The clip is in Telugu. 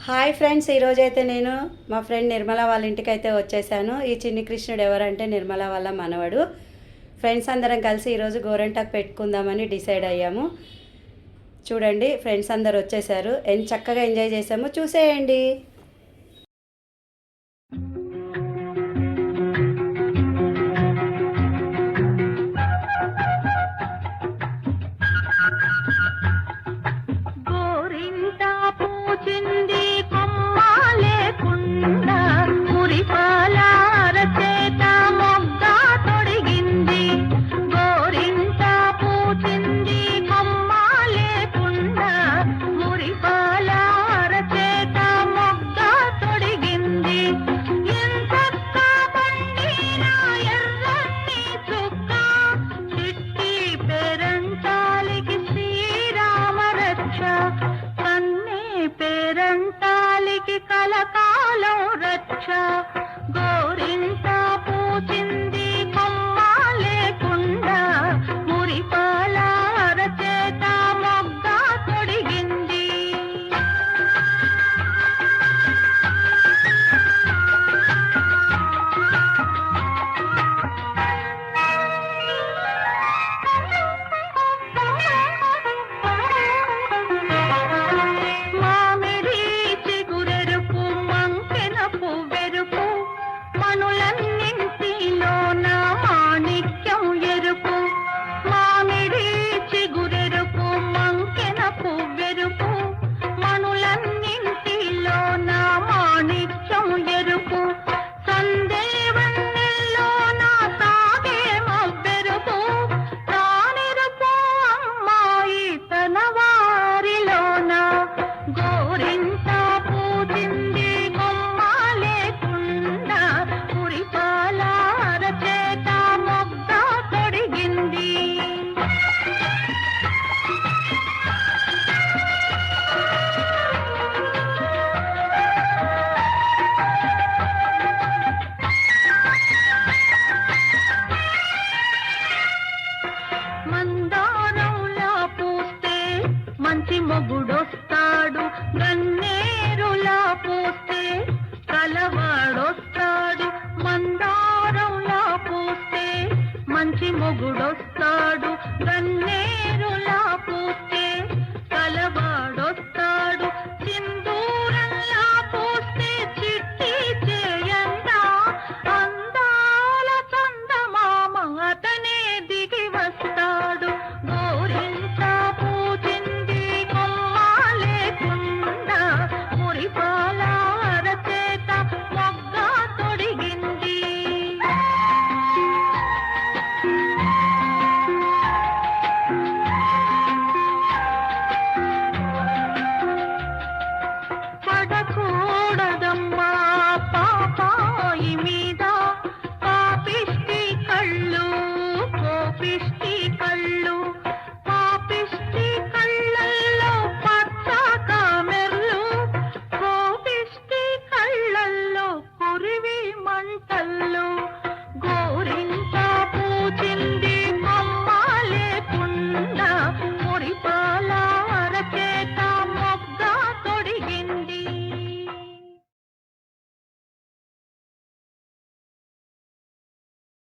హాయ్ ఫ్రెండ్స్, ఈరోజైతే నేను మా ఫ్రెండ్ నిర్మల వాళ్ళ ఇంటికి అయితే వచ్చేసాను. ఈ చిన్ని కృష్ణుడు ఎవరంటే నిర్మల వాళ్ళ మనవడు. ఫ్రెండ్స్ అందరం కలిసి ఈరోజు గోరంటాకు పెట్టుకుందామని డిసైడ్ అయ్యాము. చూడండి, ఫ్రెండ్స్ అందరు వచ్చేసారు. ఎంత చక్కగా ఎంజాయ్ చేసామో చూసేయండి. పేరంటాలికి కలకాలం రక్ష గోరింట